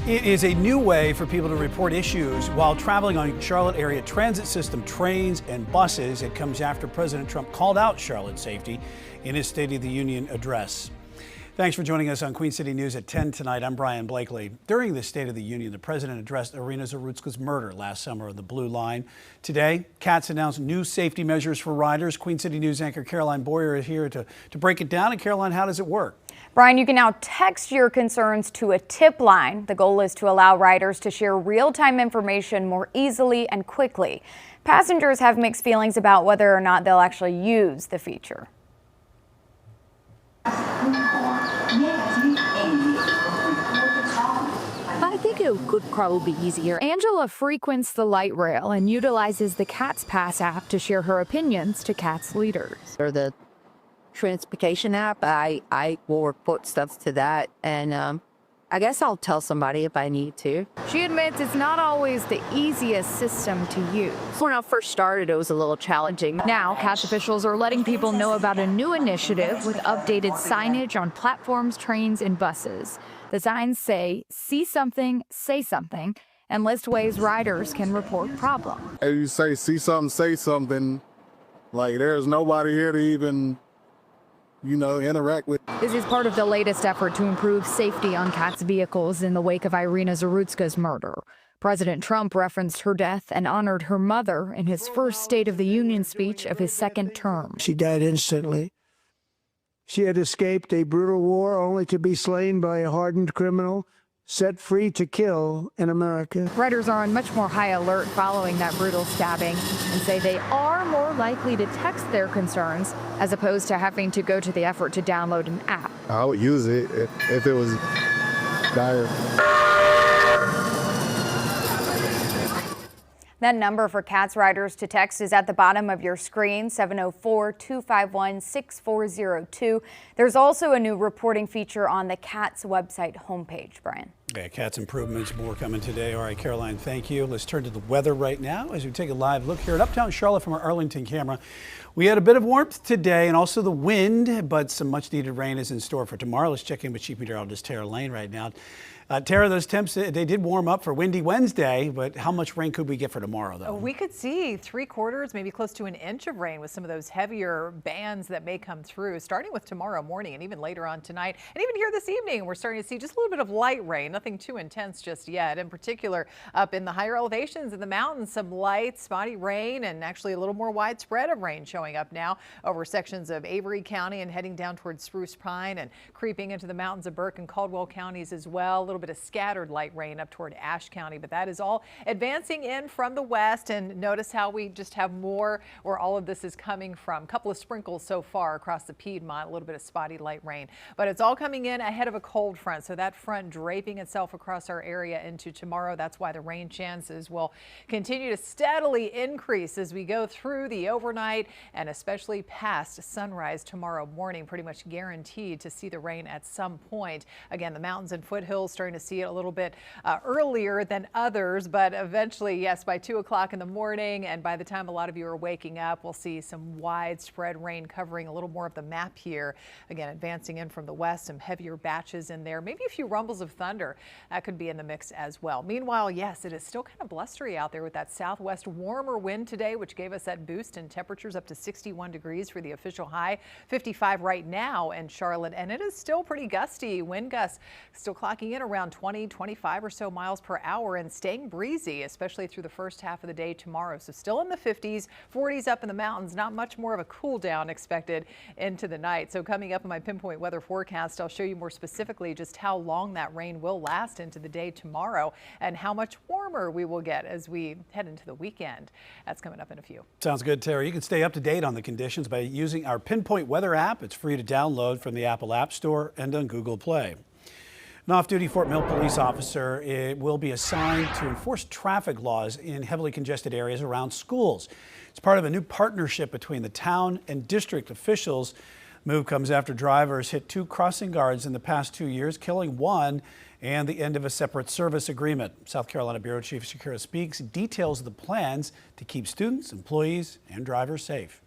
It is a new way for people to report issues while traveling on Charlotte area transit system trains and buses. It comes after President Trump called out Charlotte safety in his State of the Union address. Thanks for joining us on Queen City News at 10 tonight. I'm Brian Blakely. During the State of the Union, the president addressed Irina Zarutska's murder last summer on the Blue Line. Today, CATS announced new safety measures for riders. Queen City News anchor Caroline Boyer is here to break it down. And Caroline, how does it work? Brian, you can now text your concerns to a tip line. The goal is to allow riders to share real-time information more easily and quickly. Passengers have mixed feelings about whether or not they'll actually use the feature. I think it could probably be easier. Angela frequents the light rail and utilizes the CATS Pass app to share her opinions to CATS leaders. Or the transportation app, I will report stuff to that, and I guess I'll tell somebody if I need to. She admits it's not always the easiest system to use. When I first started, it was a little challenging. Now, CATS officials are letting people know about a new initiative with updated signage on platforms, trains, and buses. The signs say, "See something, say something," and list ways riders can report problems. As you say, see something, say something, like there's nobody here to even, interact with. This is part of the latest effort to improve safety on CATS vehicles in the wake of Irina Zarutska's murder. President Trump referenced her death and honored her mother in his first State of the Union speech of his second term. She died instantly. She had escaped a brutal war only to be slain by a hardened criminal set free to kill in America. Riders are on much more high alert following that brutal stabbing and say they are more likely to text their concerns as opposed to having to go to the effort to download an app. I would use it if it was dire. That number for CATS riders to text is at the bottom of your screen, 704-251-6402. There's also a new reporting feature on the CATS website homepage, Brian. Okay, CATS improvements, more coming today. All right, Caroline, thank you. Let's turn to the weather right now as we take a live look here at uptown Charlotte from our Arlington camera. We had a bit of warmth today and also the wind, but some much needed rain is in store for tomorrow. Let's check in with Chief Meteorologist Tara Lane right now. Tara, those temps, they did warm up for windy Wednesday, but how much rain could we get for tomorrow, though? We could see 3/4, maybe close to an inch of rain with some of those heavier bands that may come through, starting with tomorrow morning and even later on tonight. And even here this evening, we're starting to see just a little bit of light rain, nothing too intense just yet. In particular, up in the higher elevations in the mountains, some light, spotty rain and actually a little more widespread of rain showing up now over sections of Avery County and heading down towards Spruce Pine and creeping into the mountains of Burke and Caldwell counties as well. A little bit of scattered light rain up toward Ashe County, but that is all advancing in from the west. And notice how we just have more where all of this is coming from. A couple of sprinkles so far across the Piedmont, a little bit of spotty light rain, but it's all coming in ahead of a cold front. So that front draping itself across our area into tomorrow. That's why the rain chances will continue to steadily increase as we go through the overnight and especially past sunrise tomorrow morning. Pretty much guaranteed to see the rain at some point. Again, the mountains and foothills starting to see it a little bit earlier than others, but eventually, yes, by 2 o'clock in the morning, and by the time a lot of you are waking up, we'll see some widespread rain covering a little more of the map here. Again, advancing in from the west, some heavier batches in there, maybe a few rumbles of thunder that could be in the mix as well. Meanwhile, yes, it is still kind of blustery out there with that southwest warmer wind today, which gave us that boost in temperatures up to 61 degrees for the official high, 55 right now in Charlotte, and it is still pretty gusty. Wind gusts still clocking in around 25 or so miles per hour and staying breezy, especially through the first half of the day tomorrow. So still in the 50s, 40s up in the mountains, not much more of a cool down expected into the night. So coming up in my pinpoint weather forecast, I'll show you more specifically just how long that rain will last into the day tomorrow and how much warmer we will get as we head into the weekend. That's coming up in a few. Sounds good, Tara. You can stay up to date on the conditions by using our Pinpoint Weather app. It's free to download from the Apple App Store and on Google Play. An off-duty Fort Mill police officer will be assigned to enforce traffic laws in heavily congested areas around schools. It's part of a new partnership between the town and district officials. Move comes after drivers hit 2 crossing guards in the past 2 years, killing one, and the end of a separate service agreement. South Carolina Bureau Chief Shakira Speaks details the plans to keep students, employees, and drivers safe.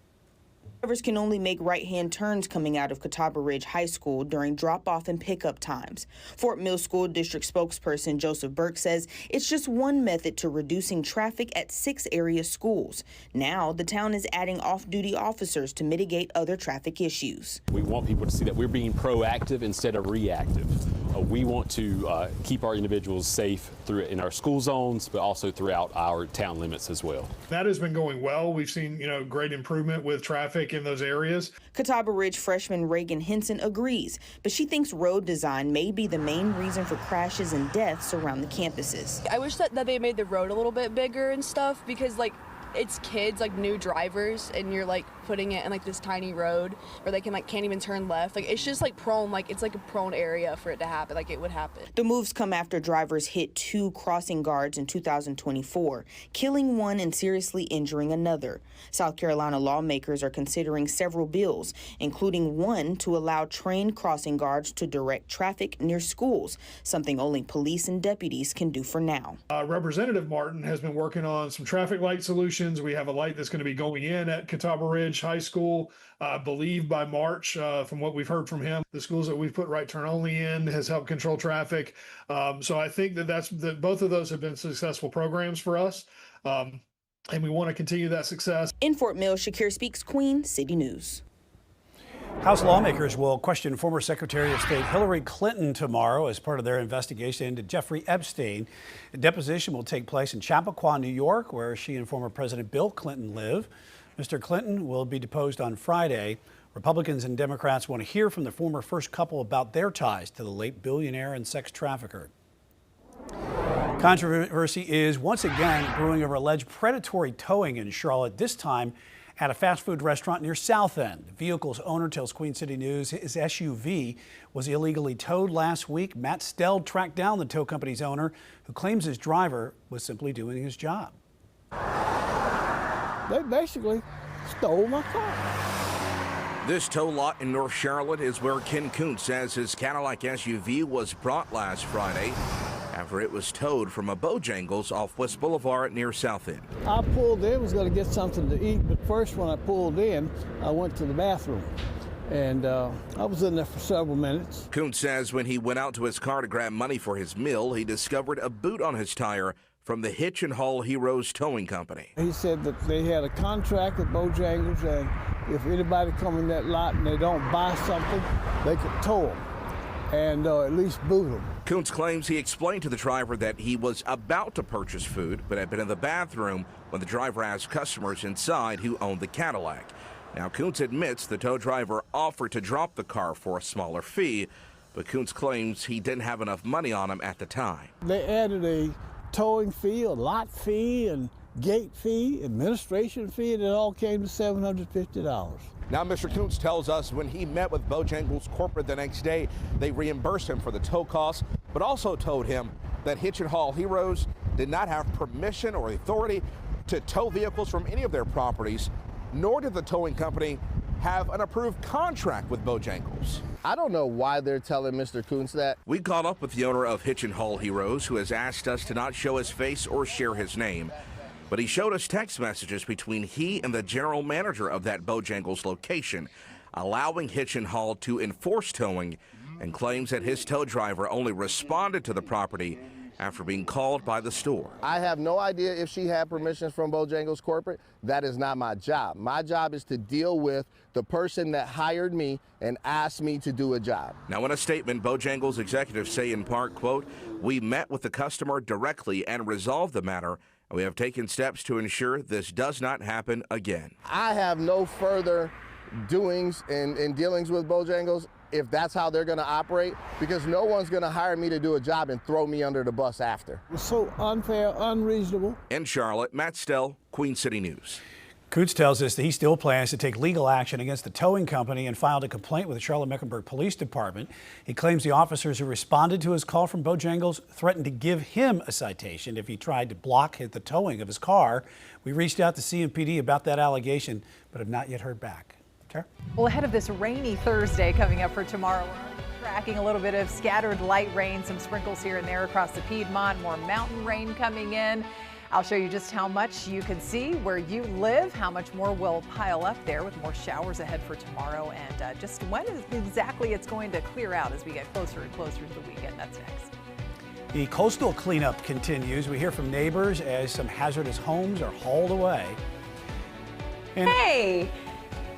Drivers can only make right-hand turns coming out of Catawba Ridge High School during drop-off and pickup times. Fort Mill School District spokesperson Joseph Burke says it's just one method to reducing traffic at 6 area schools. Now, the town is adding off-duty officers to mitigate other traffic issues. We want people to see that we're being proactive instead of reactive. We want to keep our individuals safe in our school zones, but also throughout our town limits as well. That has been going well. We've seen, great improvement with traffic in those areas. Catawba Ridge freshman Reagan Henson agrees, but she thinks road design may be the main reason for crashes and deaths around the campuses. I wish that they made the road a little bit bigger and stuff, because it's kids, new drivers, and you're putting it in this tiny road where they can't even turn left. It's just prone, it's a prone area for it to happen, it would happen. The moves come after drivers hit 2 crossing guards in 2024, killing one and seriously injuring another. South Carolina lawmakers are considering several bills, including one to allow trained crossing guards to direct traffic near schools, something only police and deputies can do for now. Representative Martin has been working on some traffic light solutions. We have a light that's going to be going in at Catawba Ridge High School, I believe by March, from what we've heard from him. The schools that we've put right turn only in has helped control traffic. So I think that both of those have been successful programs for us. And we want to continue that success. In Fort Mill, Shakir Speaks, Queen City News. House lawmakers will question former Secretary of State Hillary Clinton tomorrow as part of their investigation into Jeffrey Epstein. A deposition will take place in Chappaqua, New York, where she and former President Bill Clinton live. Mr. Clinton will be deposed on Friday. Republicans and Democrats want to hear from the former first couple about their ties to the late billionaire and sex trafficker. Controversy is once again brewing over alleged predatory towing in Charlotte, this time at a fast food restaurant near South End. The vehicle's owner tells Queen City News his SUV was illegally towed last week. Matt Stell tracked down the tow company's owner, who claims his driver was simply doing his job. They basically stole my car. This tow lot in North Charlotte is where Ken Kuntz says his Cadillac SUV was brought last Friday after it was towed from a Bojangles off West Boulevard near South End. I pulled in, was going to get something to eat, but first when I pulled in, I went to the bathroom. And I was in there for several minutes. Kuntz says when he went out to his car to grab money for his meal, he discovered a boot on his tire from the Hitch and Haul Heroes Towing Company. He said that they had a contract with Bojangles, and if anybody come in that lot and they don't buy something, they could tow them and at least boot them. Kuntz claims he explained to the driver that he was about to purchase food, but had been in the bathroom when the driver asked customers inside who owned the Cadillac. Now, Kuntz admits the tow driver offered to drop the car for a smaller fee, but Kuntz claims he didn't have enough money on him at the time. They added a towing fee, a lot fee, and gate fee, administration fee, and it all came to $750. Now, Mr. Kuntz tells us when he met with Bojangles corporate the next day, they reimbursed him for the tow costs, but also told him that Hitch and Haul Heroes did not have permission or authority to tow vehicles from any of their properties, nor did the towing company have an approved contract with Bojangles. I don't know why they're telling Mr. Kuntz that. We caught up with the owner of Hitch and Haul Heroes, who has asked us to not show his face or share his name. But he showed us text messages between he and the general manager of that Bojangles location, allowing Hitch and Haul to enforce towing, and claims that his tow driver only responded to the property after being called by the store. I have no idea if she had permission from Bojangles corporate. That is not my job. My job is to deal with the person that hired me and asked me to do a job. Now, in a statement, Bojangles executives say in part, quote, "We met with the customer directly and resolved the matter. We have taken steps to ensure this does not happen again." I have no further doings and dealings with Bojangles if that's how they're going to operate, because no one's going to hire me to do a job and throw me under the bus after. It's so unfair, unreasonable. In Charlotte, Matt Stell, Queen City News. Kuntz tells us that he still plans to take legal action against the towing company and filed a complaint with the Charlotte-Mecklenburg Police Department. He claims the officers who responded to his call from Bojangles threatened to give him a citation if he tried to block the towing of his car. We reached out to CMPD about that allegation, but have not yet heard back. Tara? Well, ahead of this rainy Thursday coming up for tomorrow. Tracking a little bit of scattered light rain, some sprinkles here and there across the Piedmont, more mountain rain coming in. I'll show you just how much you can see where you live, how much more will pile up there with more showers ahead for tomorrow, and just when exactly it's going to clear out as we get closer and closer to the weekend. That's next. The coastal cleanup continues. We hear from neighbors as some hazardous homes are hauled away. And hey,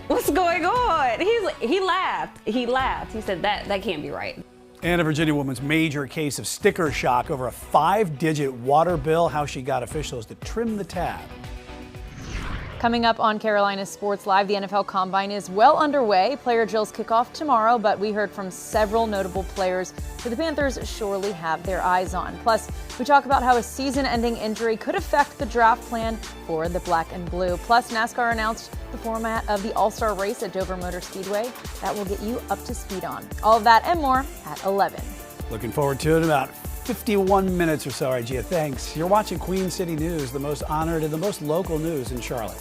what's going on? He laughed. He laughed. He said that can't be right. And a Virginia woman's major case of sticker shock over a 5-digit water bill, how she got officials to trim the tab. Coming up on Carolina Sports Live, the NFL Combine is well underway. Player drills kick off tomorrow, but we heard from several notable players who the Panthers surely have their eyes on. Plus, we talk about how a season-ending injury could affect the draft plan for the Black and Blue. Plus, NASCAR announced the format of the All-Star race at Dover Motor Speedway. That will get you up to speed on. All of that and more at 11. Looking forward to it in about 51 minutes or so. All right, Gia, thanks. You're watching Queen City News, the most honored and the most local news in Charlotte.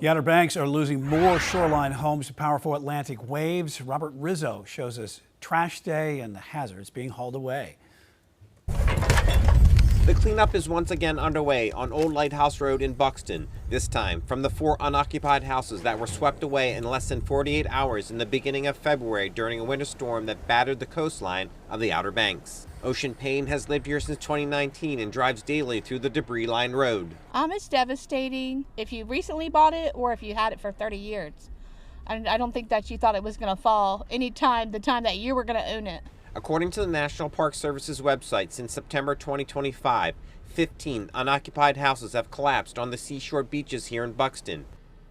The Outer Banks are losing more shoreline homes to powerful Atlantic waves. Robert Rizzo shows us trash day and the hazards being hauled away. The cleanup is once again underway on Old Lighthouse Road in Buxton, this time from the 4 unoccupied houses that were swept away in less than 48 hours in the beginning of February during a winter storm that battered the coastline of the Outer Banks. Ocean Payne has lived here since 2019 and drives daily through the debris-lined road. It's devastating if you recently bought it or if you had it for 30 years. I don't think that you thought it was going to fall the time that you were going to own it. According to the National Park Service's website, since September 2025, 15 unoccupied houses have collapsed on the seashore beaches here in Buxton.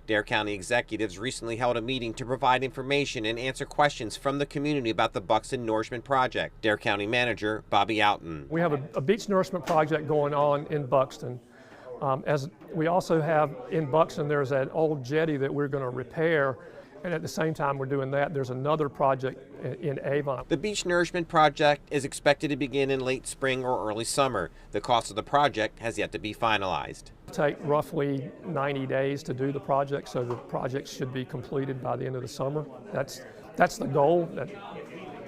Dare County executives recently held a meeting to provide information and answer questions from the community about the Buxton Nourishment Project. Dare County Manager Bobby Outten. We have a beach nourishment project going on in Buxton. As we also have in Buxton, there's an old jetty that we're going to repair. And at the same time we're doing that, there's another project in Avon. The Beach Nourishment Project is expected to begin in late spring or early summer. The cost of the project has yet to be finalized. It'll take roughly 90 days to do the project, so the project should be completed by the end of the summer. That's the goal.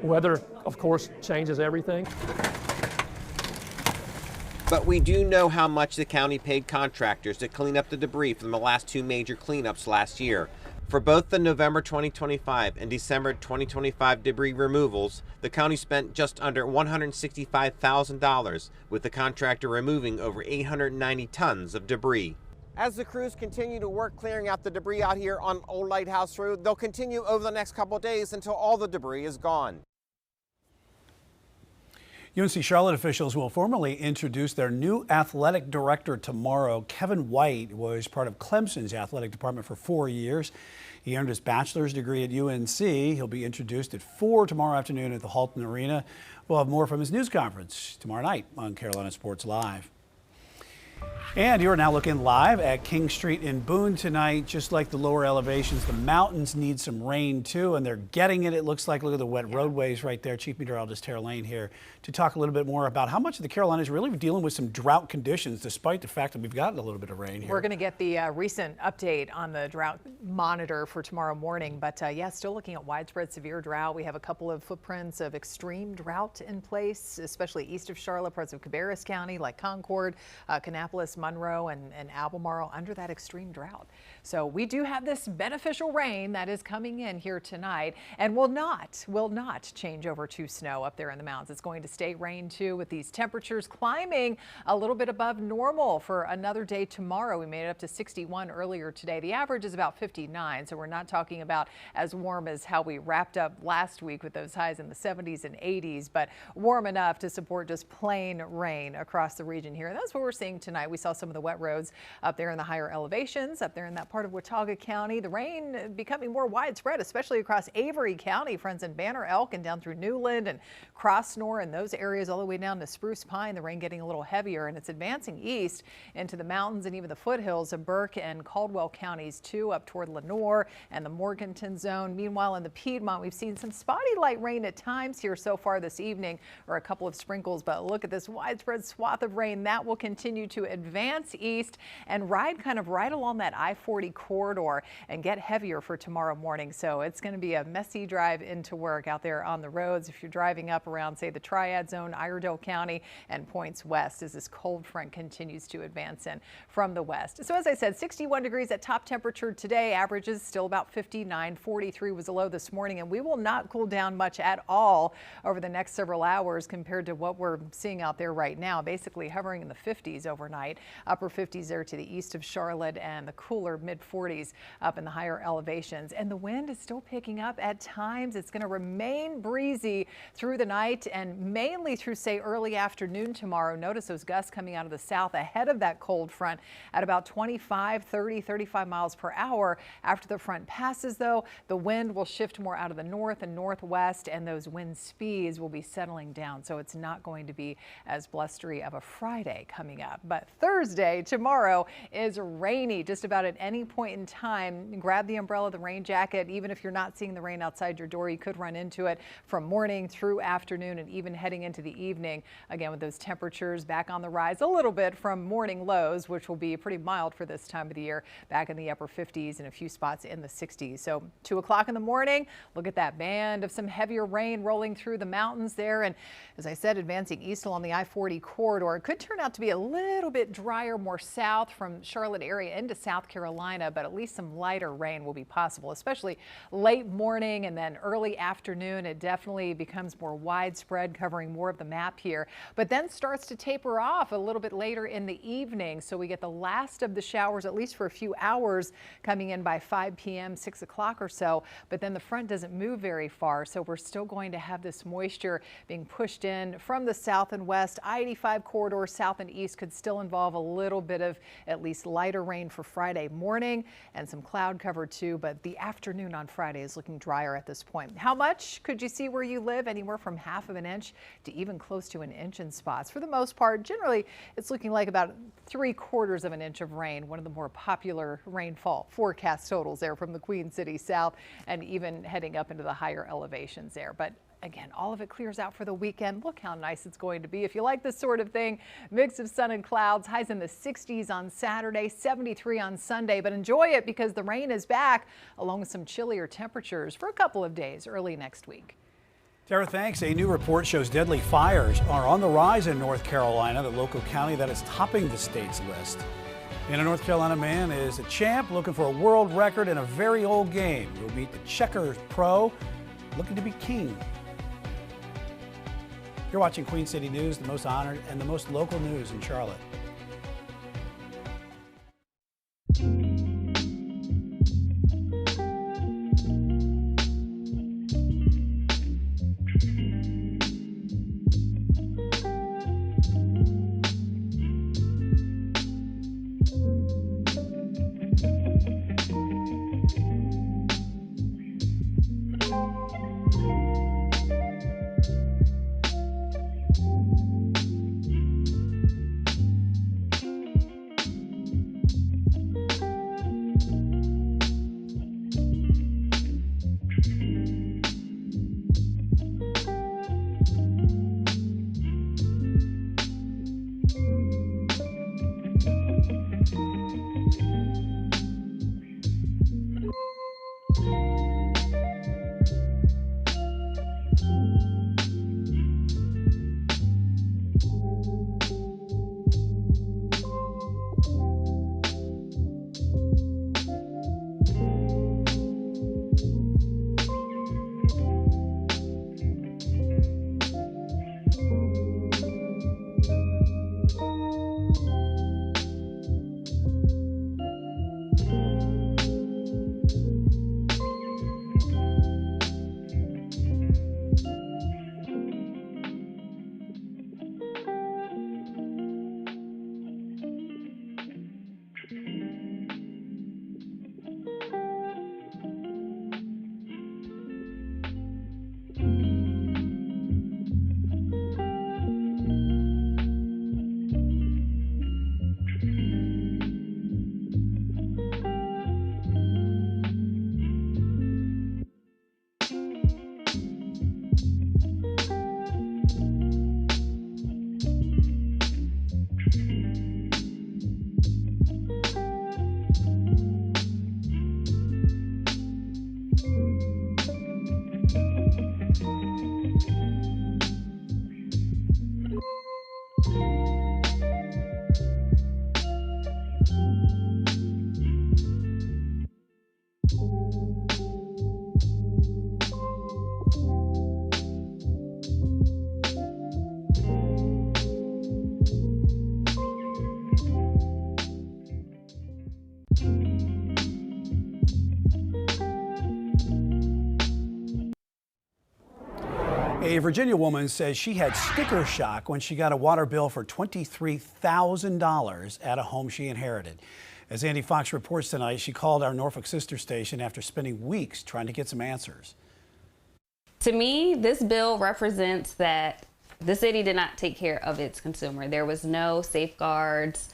Weather, of course, changes everything. But we do know how much the county paid contractors to clean up the debris from the last two major cleanups last year. For both the November 2025 and December 2025 debris removals, the county spent just under $165,000, with the contractor removing over 890 tons of debris. As the crews continue to work clearing out the debris out here on Old Lighthouse Road, they'll continue over the next couple of days until all the debris is gone. UNC Charlotte officials will formally introduce their new athletic director tomorrow. Kevin White was part of Clemson's athletic department for 4 years. He earned his bachelor's degree at UNC. He'll be introduced at 4 tomorrow afternoon at the Halton Arena. We'll have more from his news conference tomorrow night on Carolina Sports Live. And you're now looking live at King Street in Boone tonight. Just like the lower elevations, the mountains need some rain too, and they're getting it. It looks like, look at the wet roadways right there. Chief Meteorologist Tara Lane here to talk a little bit more about how much of the Carolinas really dealing with some drought conditions, despite the fact that we've gotten a little bit of rain here. We're going to get the recent update on the drought monitor for tomorrow morning, but yeah, still looking at widespread severe drought. We have a couple of footprints of extreme drought in place, especially east of Charlotte, parts of Cabarrus County, like Concord, Kannapolis, Monroe, and Albemarle under that extreme drought. So we do have this beneficial rain that is coming in here tonight and will not change over to snow up there in the mountains. It's going to stay rain too, with these temperatures climbing a little bit above normal for another day tomorrow. We made it up to 61 earlier today. The average is about 59, so we're not talking about as warm as how we wrapped up last week with those highs in the 70s and 80s, but warm enough to support just plain rain across the region here. And that's what we're seeing tonight. We saw some of the wet roads up there in the higher elevations, up there in that part of Watauga County. The rain becoming more widespread, especially across Avery County, friends, in Banner Elk and down through Newland and Crossnore and those areas all the way down to Spruce Pine. The rain getting a little heavier, and it's advancing east into the mountains and even the foothills of Burke and Caldwell counties too, up toward Lenoir and the Morganton zone. Meanwhile, in the Piedmont, we've seen some spotty light rain at times here so far this evening, or a couple of sprinkles, but look at this widespread swath of rain that will continue to advance east and ride kind of right along that I-40 corridor and get heavier for tomorrow morning. So it's going to be a messy drive into work out there on the roads if you're driving up around, say, the Triad Zone, Iredell County, and points west as this cold front continues to advance in from the west. So as I said, 61 degrees at top temperature today. Averages still about 59. 43 was a low this morning, and we will not cool down much at all over the next several hours compared to what we're seeing out there right now. Basically hovering in the 50s overnight, upper 50s there to the east of Charlotte, and the cooler mid-40s up in the higher elevations. And the wind is still picking up at times. It's going to remain breezy through the night and mainly through, say, early afternoon tomorrow. Notice those gusts coming out of the south ahead of that cold front at about 25, 30, 35 miles per hour. After the front passes, though, the wind will shift more out of the north and northwest, and those wind speeds will be settling down. So it's not going to be as blustery of a Friday coming up. But Thursday, tomorrow, is rainy just about at any point in time. Grab the umbrella, the rain jacket. Even if you're not seeing the rain outside your door, you could run into it from morning through afternoon and even heading into the evening. Again, with those temperatures back on the rise a little bit from morning lows, which will be pretty mild for this time of the year, back in the upper 50s and a few spots in the 60s. So 2 o'clock in the morning, look at that band of some heavier rain rolling through the mountains there. And as I said, advancing east along the I-40 corridor. It could turn out to be a little bit drier more south from Charlotte area into South Carolina, but at least some lighter rain will be possible, especially late morning and then early afternoon. It definitely becomes more widespread, covering more of the map here, but then starts to taper off a little bit later in the evening. So we get the last of the showers, at least for a few hours, coming in by 5 p.m., 6 o'clock or so, but then the front doesn't move very far. So we're still going to have this moisture being pushed in from the south and west. I-85 corridor south and east could still involve a little bit of at least lighter rain for Friday morning and some cloud cover too, but the afternoon on Friday is looking drier at this point. How much could you see where you live? Anywhere from ½ of an inch to even close to an inch in spots. For the most part, generally it's looking like about 3/4 of an inch of rain, one of the more popular rainfall forecast totals there from the Queen City south and even heading up into the higher elevations there. But again, all of it clears out for the weekend. Look how nice it's going to be. If you like this sort of thing, mix of sun and clouds, highs in the 60s on Saturday, 73 on Sunday. But enjoy it because the rain is back along with some chillier temperatures for a couple of days early next week. Tara, thanks. A new report shows deadly fires are on the rise in North Carolina, the local county that is topping the state's list. And a North Carolina man is a champ looking for a world record in a very old game. He'll beat the checkers pro looking to be king. You're watching Queen City News, the most honored and the most local news in Charlotte. A Virginia woman says she had sticker shock when she got a water bill for $23,000 at a home she inherited. As Andy Fox reports tonight, she called our Norfolk sister station after spending weeks trying to get some answers. To me, this bill represents that the city did not take care of its consumer. There was no safeguards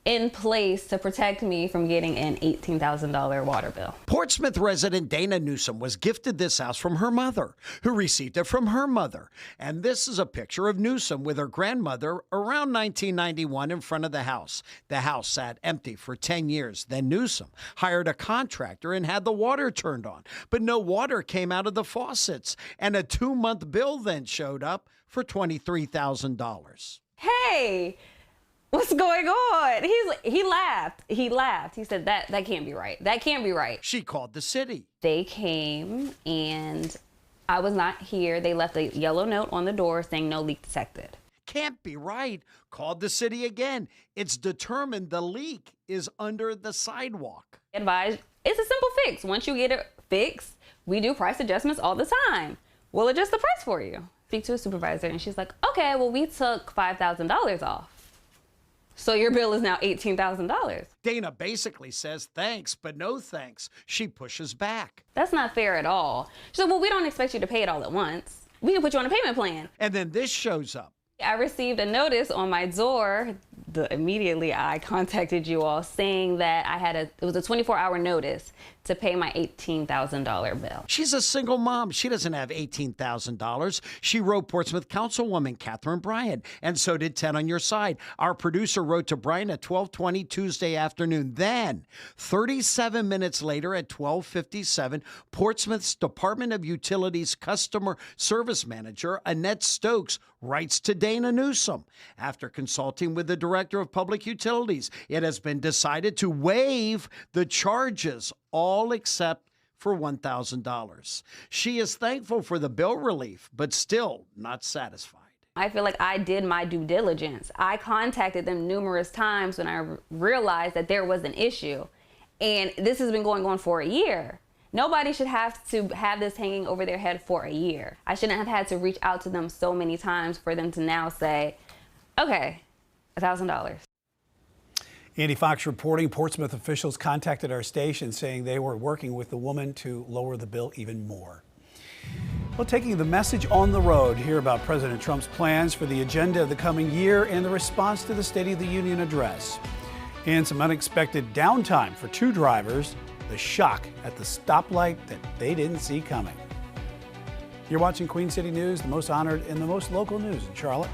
in place to protect me from getting an $18,000 water bill. Portsmouth resident Dana Newsom was gifted this house from her mother, who received it from her mother. And this is a picture of Newsom with her grandmother around 1991 in front of the house. The house sat empty for 10 years. Then Newsom hired a contractor and had the water turned on. But no water came out of the faucets. And a 2-month bill then showed up for $23,000. Hey! What's going on? He laughed. He laughed. He said, that can't be right. That can't be right. She called the city. They came and I was not here. They left a yellow note on the door saying no leak detected. Can't be right. Called the city again. It's determined the leak is under the sidewalk. Advise, it's a simple fix. Once you get it fixed, we do price adjustments all the time. We'll adjust the price for you. Speak to a supervisor and she's like, okay, well, we took $5,000 off. So your bill is now $18,000. Dana basically says thanks, but no thanks. She pushes back. That's not fair at all. She said, well, we don't expect you to pay it all at once. We can put you on a payment plan. And then this shows up. I received a notice on my door immediately I contacted you all saying that it was a 24-hour notice to pay my $18,000 bill. She's a single mom. She doesn't have $18,000. She wrote Portsmouth Councilwoman Catherine Bryant, and so did 10 on Your Side. Our producer wrote to Bryant at 12:20 Tuesday afternoon. Then, 37 minutes later at 12:57, Portsmouth's Department of Utilities Customer Service Manager, Annette Stokes, writes to Dana Newsom. After consulting with the Director of Public Utilities, it has been decided to waive the charges, all except for $1,000. She is thankful for the bill relief, but still not satisfied. I feel like I did my due diligence. I contacted them numerous times when I realized that there was an issue. And this has been going on for a year. Nobody should have to have this hanging over their head for a year. I shouldn't have had to reach out to them so many times for them to now say, okay, $1,000. Andy Fox reporting Portsmouth officials contacted our station saying they were working with the woman to lower the bill even more. Well, taking the message on the road, hear about President Trump's plans for the agenda of the coming year and the response to the State of the Union address. And some unexpected downtime for two drivers, the shock at the stoplight that they didn't see coming. You're watching Queen City News, the most honored and the most local news in Charlotte.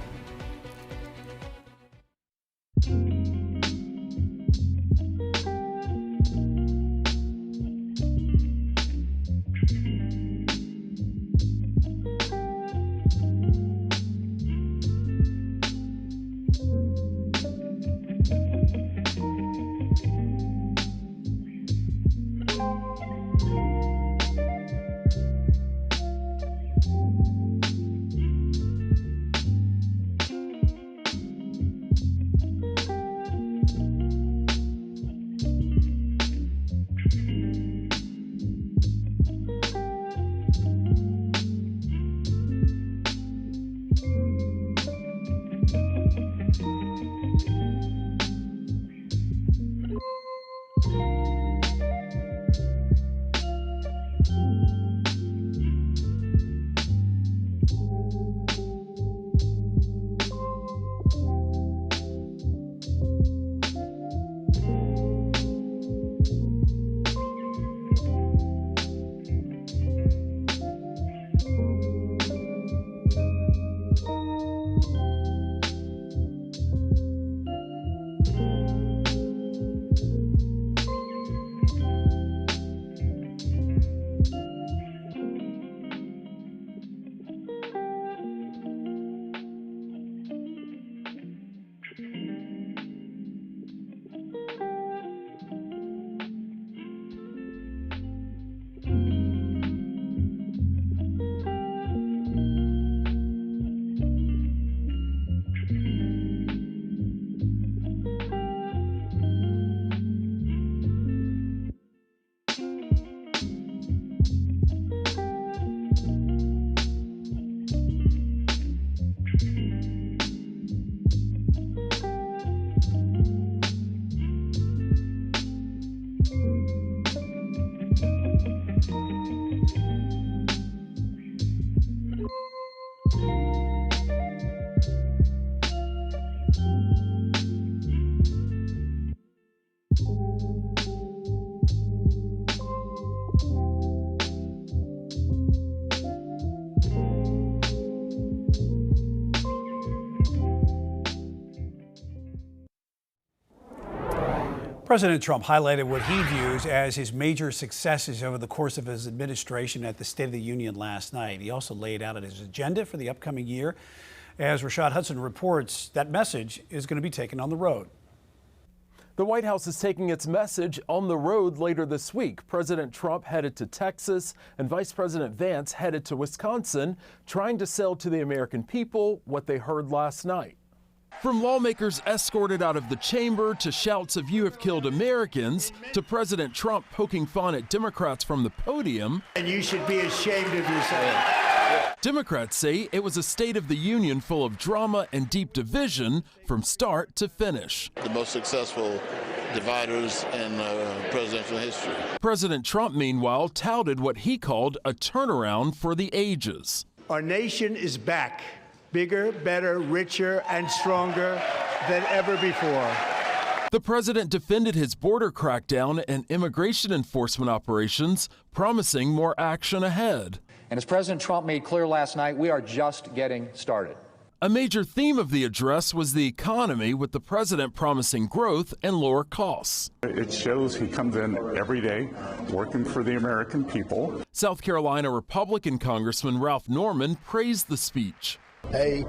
President Trump highlighted what he views as his major successes over the course of his administration at the State of the Union last night. He also laid out his agenda for the upcoming year. As Rashad Hudson reports, that message is going to be taken on the road. The White House is taking its message on the road later this week. President Trump headed to Texas and Vice President Vance headed to Wisconsin, trying to sell to the American people what they heard last night. From lawmakers escorted out of the chamber to shouts of "You have killed Americans," to President Trump poking fun at Democrats from the podium. And you should be ashamed of yourself. Democrats say it was a State of the Union full of drama and deep division from start to finish. The most successful dividers in presidential history. President Trump, meanwhile, touted what he called a turnaround for the ages. Our nation is back. Bigger, better, richer, and stronger. than ever before. The president defended his border crackdown and immigration enforcement operations, promising more action ahead. And as President Trump made clear last night, we are just getting started. A major theme of the address was the economy, with the president promising growth and lower costs. It shows he comes in every day working for the American people. South Carolina Republican Congressman Ralph Norman praised the speech. A++.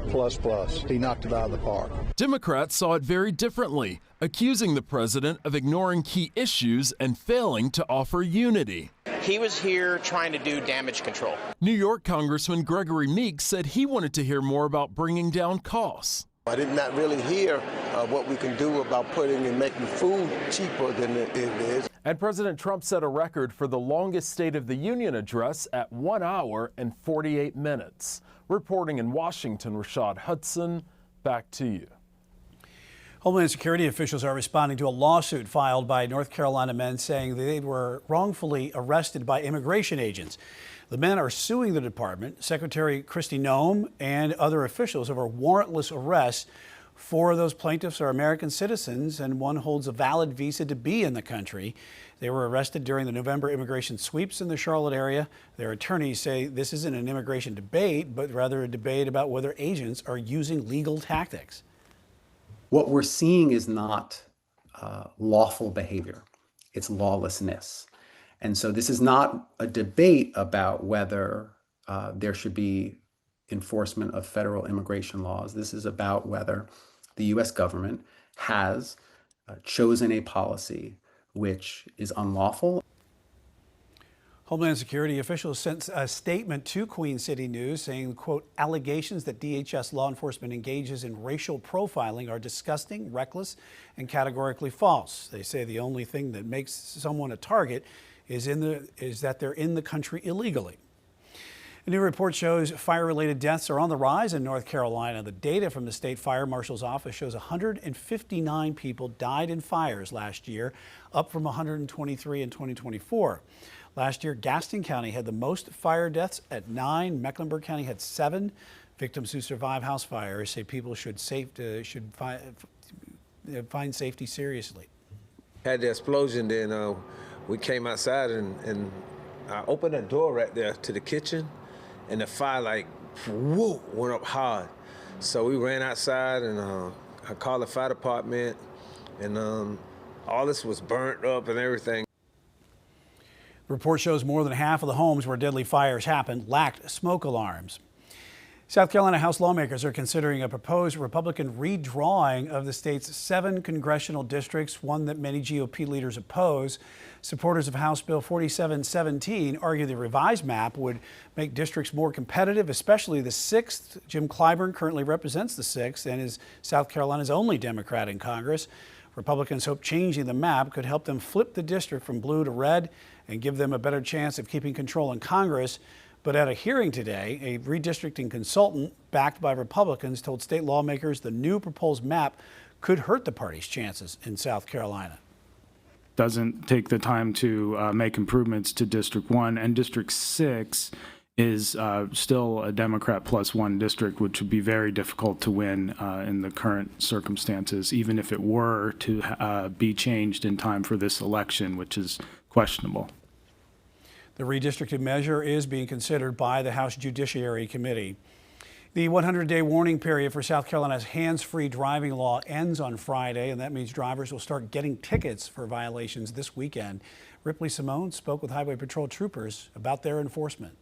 He knocked it out of the park. Democrats saw it very differently, accusing the president of ignoring key issues and failing to offer unity. He was here trying to do damage control. New York Congressman Gregory Meeks said he wanted to hear more about bringing down costs. I did not really hear what we can do about putting and making food cheaper than it is. And President Trump set a record for the longest State of the Union address at 1 hour and 48 minutes. Reporting in Washington, Rashad Hudson, back to you. Homeland Security officials are responding to a lawsuit filed by North Carolina men saying they were wrongfully arrested by immigration agents. The men are suing the department, Secretary Kristi Noem, and other officials over warrantless arrests. 4 of those plaintiffs are American citizens, and one holds a valid visa to be in the country. They were arrested during the November immigration sweeps in the Charlotte area. Their attorneys say this isn't an immigration debate, but rather a debate about whether agents are using legal tactics. What we're seeing is not lawful behavior, it's lawlessness. And so this is not a debate about whether there should be enforcement of federal immigration laws. This is about whether the U.S. government has chosen a policy which is unlawful. Homeland Security officials sent a statement to Queen City News saying, quote, allegations that DHS law enforcement engages in racial profiling are disgusting, reckless, and categorically false. They say the only thing that makes someone a target is that they're in the country illegally. A new report shows fire-related deaths are on the rise in North Carolina. The data from the state fire marshal's office shows 159 people died in fires last year, up from 123 in 2024. Last year, Gaston County had the most fire deaths at 9. Mecklenburg County had 7. Victims who survive house fires say people should find safety seriously. Had the explosion, then we came outside and I opened the door right there to the kitchen, and the fire like whoa went up hard. So we ran outside and I called the fire department, and all this was burnt up and everything. The report shows more than half of the homes where deadly fires happened lacked smoke alarms. South Carolina House lawmakers are considering a proposed Republican redrawing of the state's 7 congressional districts, one that many GOP leaders oppose. Supporters of House Bill 4717 argue the revised map would make districts more competitive, especially the 6th. Jim Clyburn currently represents the 6th and is South Carolina's only Democrat in Congress. Republicans hope changing the map could help them flip the district from blue to red and give them a better chance of keeping control in Congress. But at a hearing today, a redistricting consultant backed by Republicans told state lawmakers the new proposed map could hurt the party's chances in South Carolina. Doesn't take the time to make improvements to District 1, and District 6 is still a Democrat +1 district, which would be very difficult to win in the current circumstances, even if it were to be changed in time for this election, which is questionable. The redistricted measure is being considered by the House Judiciary Committee. The 100-day warning period for South Carolina's hands-free driving law ends on Friday, and that means drivers will start getting tickets for violations this weekend. Ripley Simone spoke with Highway Patrol troopers about their enforcement.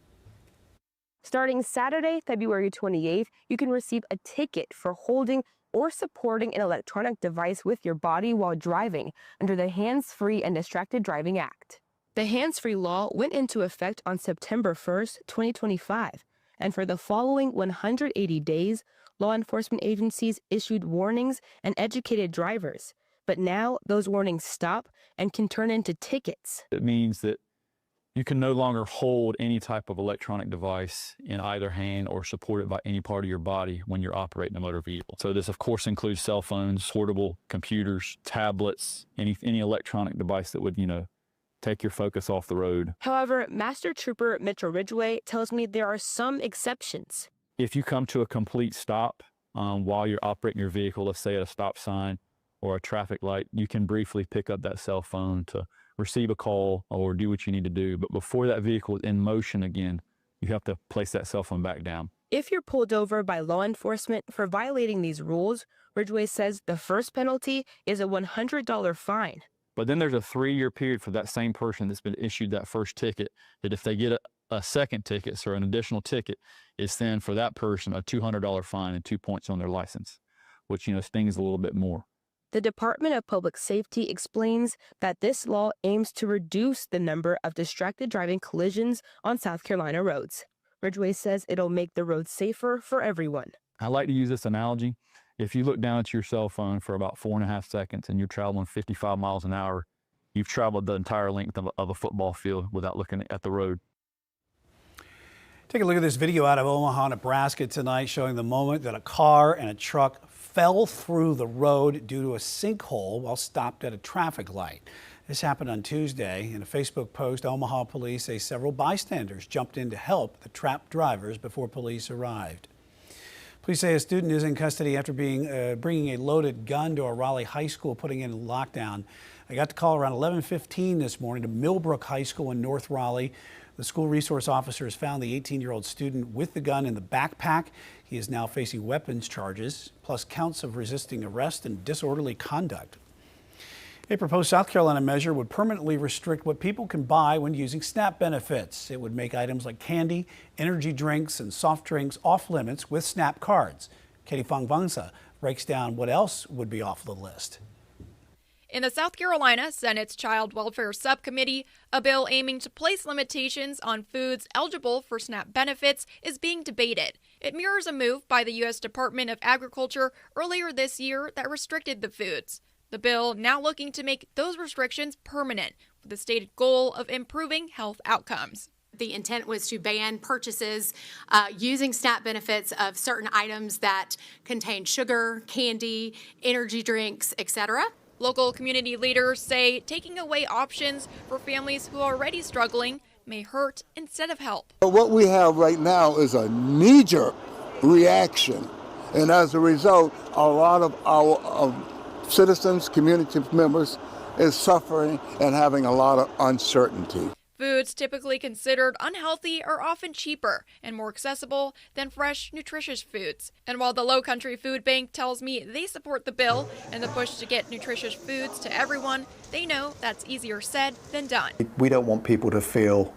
Starting Saturday, February 28th, you can receive a ticket for holding or supporting an electronic device with your body while driving under the Hands-Free and Distracted Driving Act. The hands-free law went into effect on September 1st, 2025, and for the following 180 days, law enforcement agencies issued warnings and educated drivers. But now those warnings stop and can turn into tickets. It means that you can no longer hold any type of electronic device in either hand or support it by any part of your body when you're operating a motor vehicle. So this, of course, includes cell phones, portable computers, tablets, any electronic device that would, take your focus off the road. However, Master Trooper Mitchell Ridgway tells me there are some exceptions. If you come to a complete stop while you're operating your vehicle, let's say at a stop sign or a traffic light, you can briefly pick up that cell phone to receive a call or do what you need to do. But before that vehicle is in motion again, you have to place that cell phone back down. If you're pulled over by law enforcement for violating these rules, Ridgway says the first penalty is a $100 fine. But then there's a 3-year period for that same person that's been issued that first ticket, that if they get a second ticket, so an additional ticket, is then for that person a $200 fine and 2 points on their license, which, stings a little bit more. The Department of Public Safety explains that this law aims to reduce the number of distracted driving collisions on South Carolina roads. Ridgway says it'll make the roads safer for everyone. I like to use this analogy. If you look down at your cell phone for about 4.5 seconds and you're traveling 55 miles an hour, you've traveled the entire length of a football field without looking at the road. Take a look at this video out of Omaha, Nebraska tonight, showing the moment that a car and a truck fell through the road due to a sinkhole while stopped at a traffic light. This happened on Tuesday. In a Facebook post, Omaha police say several bystanders jumped in to help the trapped drivers before police arrived. Police say a student is in custody after bringing a loaded gun to a Raleigh high school, putting it in lockdown. I got the call around 11:15 this morning to Millbrook High School in North Raleigh. The school resource officers found the 18-year-old student with the gun in the backpack. He is now facing weapons charges, plus counts of resisting arrest and disorderly conduct. A proposed South Carolina measure would permanently restrict what people can buy when using SNAP benefits. It would make items like candy, energy drinks, and soft drinks off limits with SNAP cards. Katie Fangvangsa breaks down what else would be off the list. In the South Carolina Senate's Child Welfare Subcommittee, a bill aiming to place limitations on foods eligible for SNAP benefits is being debated. It mirrors a move by the U.S. Department of Agriculture earlier this year that restricted the foods. The bill now looking to make those restrictions permanent, with the stated goal of improving health outcomes. The intent was to ban purchases using SNAP benefits of certain items that contain sugar, candy, energy drinks, etc. Local community leaders say taking away options for families who are already struggling may hurt instead of help. What we have right now is a knee-jerk reaction, and as a result, a lot of our citizens, community members, is suffering and having a lot of uncertainty. Foods typically considered unhealthy are often cheaper and more accessible than fresh, nutritious foods. And while the Lowcountry Food Bank tells me they support the bill and the push to get nutritious foods to everyone, they know that's easier said than done. We don't want people to feel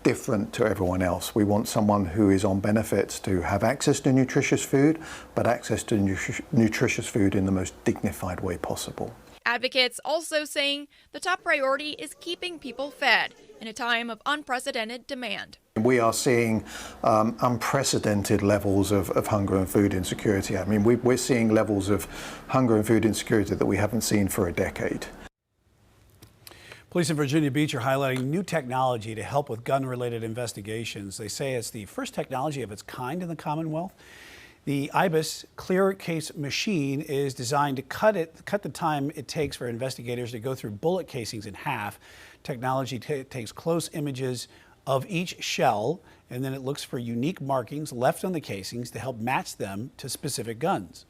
different to everyone else. We want someone who is on benefits to have access to nutritious food, but access to nutritious food in the most dignified way possible. Advocates also saying the top priority is keeping people fed in a time of unprecedented demand. We are seeing unprecedented levels of hunger and food insecurity. I mean, we're seeing levels of hunger and food insecurity that we haven't seen for a decade. Police in Virginia Beach are highlighting new technology to help with gun-related investigations. They say it's the first technology of its kind in the Commonwealth. The IBIS clear case machine is designed to cut the time it takes for investigators to go through bullet casings in half. Technology takes close images of each shell, and then it looks for unique markings left on the casings to help match them to specific guns.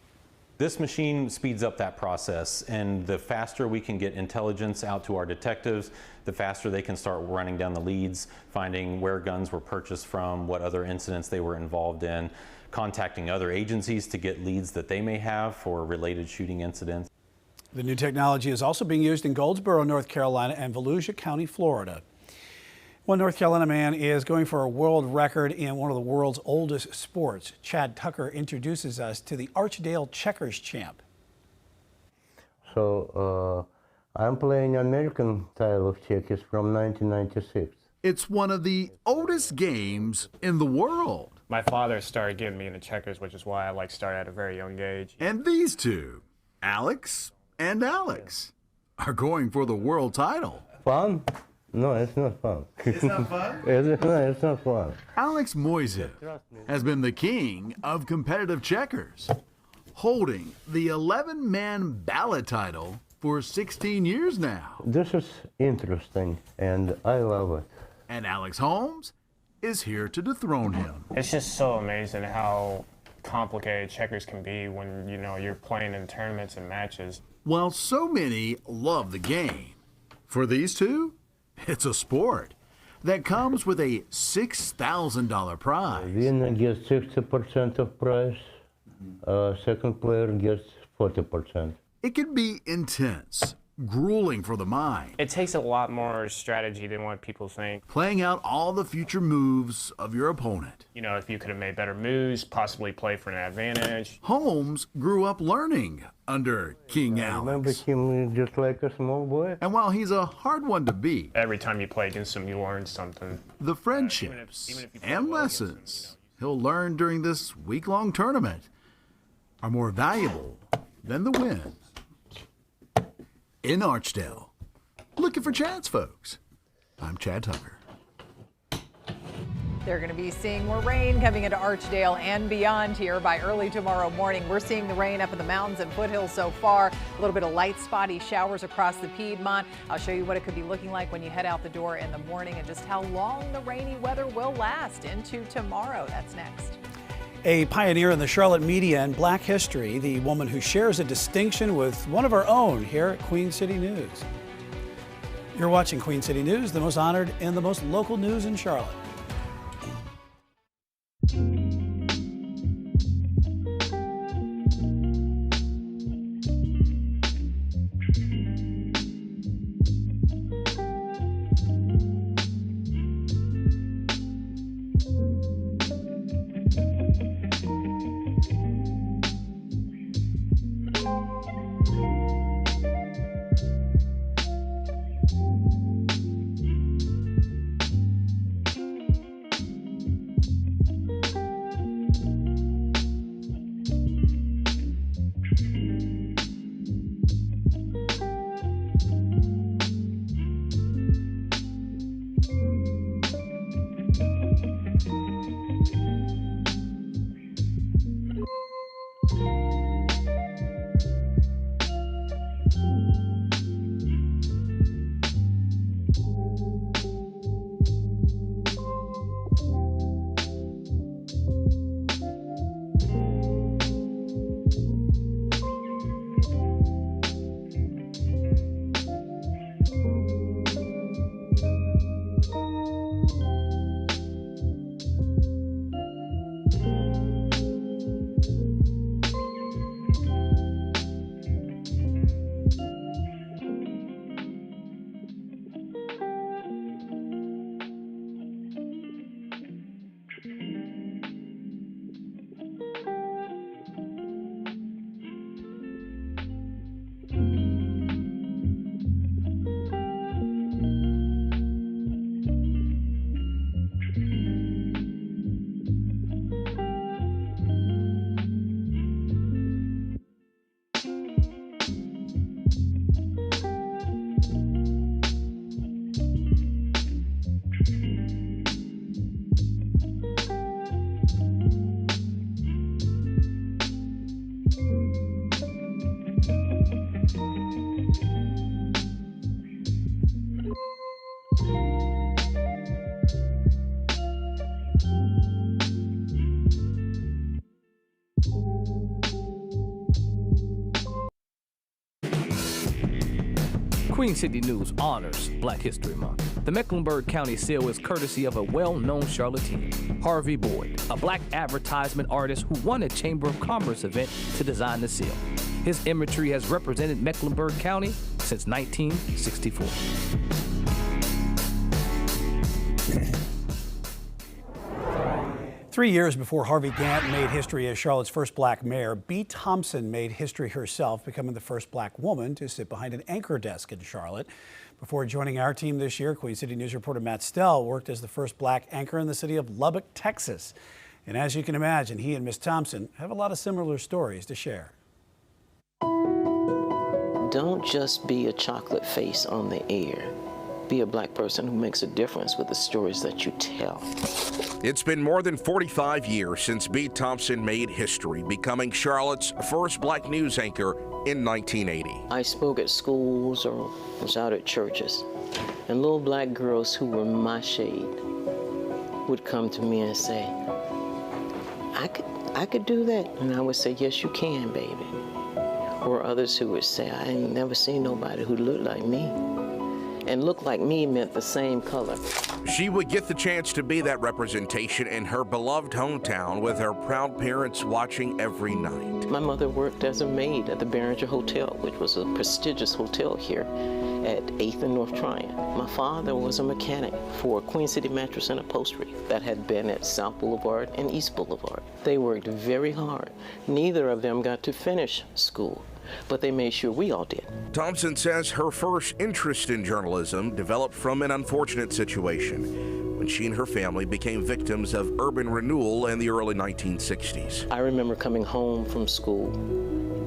This machine speeds up that process, and the faster we can get intelligence out to our detectives, the faster they can start running down the leads, finding where guns were purchased from, what other incidents they were involved in, contacting other agencies to get leads that they may have for related shooting incidents. The new technology is also being used in Goldsboro, North Carolina, and Volusia County, Florida. One North Carolina man is going for a world record in one of the world's oldest sports. Chad Tucker introduces us to the Archdale Checkers champ. So I'm playing American style of checkers from 1996. It's one of the oldest games in the world. My father started getting me into checkers, which is why I started at a very young age. And these two, Alex and Alex, are going for the world title. Fun? No, it's not fun. It's not fun? It's not fun. Alex Moisev has been the king of competitive checkers, holding the 11-man ballot title for 16 years now. This is interesting, and I love it. And Alex Holmes is here to dethrone him. It's just so amazing how complicated checkers can be when, you know, you're playing in tournaments and matches. While so many love the game, for these two, it's a sport that comes with a $6,000 prize. Winner gets 60% of prize. Second player gets 40%. It can be intense, grueling for the mind. It takes a lot more strategy than what people think. Playing out all the future moves of your opponent. You know, if you could have made better moves, possibly play for an advantage. Holmes grew up learning under King Alex. I remember him just like a small boy. And while he's a hard one to beat, every time you play against him, you learn something. The friendships and lessons he'll learn during this week-long tournament are more valuable than the win. In Archdale, looking for Chad's folks. I'm Chad Tucker. They're going to be seeing more rain coming into Archdale and beyond here by early tomorrow morning. We're seeing the rain up in the mountains and foothills so far. A little bit of light spotty showers across the Piedmont. I'll show you what it could be looking like when you head out the door in the morning and just how long the rainy weather will last into tomorrow. That's next. A pioneer in the Charlotte media and Black history, the woman who shares a distinction with one of our own here at Queen City News. You're watching Queen City News, the most honored and the most local news in Charlotte. Queen City News honors Black History Month. The Mecklenburg County seal is courtesy of a well-known Charlottean, Harvey Boyd, a black advertisement artist who won a Chamber of Commerce event to design the seal. His imagery has represented Mecklenburg County since 1964. 3 years before Harvey Gantt made history as Charlotte's first black mayor, Bea Thompson made history herself, becoming the first black woman to sit behind an anchor desk in Charlotte. Before joining our team this year, Queen City News reporter Matt Stell worked as the first black anchor in the city of Lubbock, Texas. And as you can imagine, he and Miss Thompson have a lot of similar stories to share. Don't just be a chocolate face on the air. Be a black person who makes a difference with the stories that you tell. It's been more than 45 years since Bea Thompson made history, becoming Charlotte's first black news anchor in 1980. I spoke at schools or was out at churches, and little black girls who were my shade would come to me and say, I I could do that? And I would say, yes, you can, baby. Or others who would say, I ain't never seen nobody who looked like me. And look like me meant the same color. She would get the chance to be that representation in her beloved hometown with her proud parents watching every night. My mother worked as a maid at the Behringer Hotel, which was a prestigious hotel here at 8th and North Tryon. My father was a mechanic for Queen City Mattress and Upholstery that had been at South Boulevard and East Boulevard. They worked very hard. Neither of them got to finish school, but they made sure we all did. Thompson says her first interest in journalism developed from an unfortunate situation when she and her family became victims of urban renewal in the early 1960s. I remember coming home from school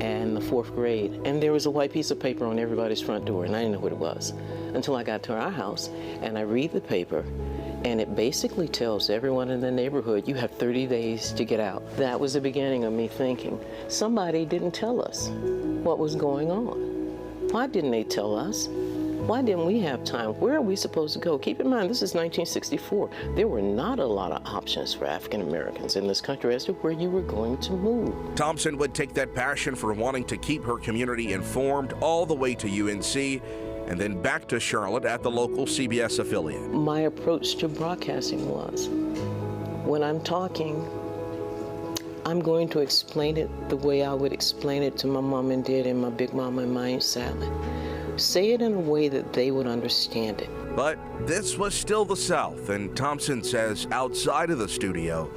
in the 4th grade, and there was a white piece of paper on everybody's front door, and I didn't know what it was until I got to our house, and I read the paper, and it basically tells everyone in the neighborhood, you have 30 days to get out. That was the beginning of me thinking, somebody didn't tell us what was going on. Why didn't they tell us? Why didn't we have time? Where are we supposed to go? Keep in mind, this is 1964. There were not a lot of options for African Americans in this country as to where you were going to move. Thompson would take that passion for wanting to keep her community informed all the way to UNC and then back to Charlotte at the local CBS affiliate. My approach to broadcasting was, when I'm talking, I'm going to explain it the way I would explain it to my mom and dad and my big mama and my Aunt Sally. Say it in a way that they would understand it. But this was still the South, and Thompson says outside of the studio,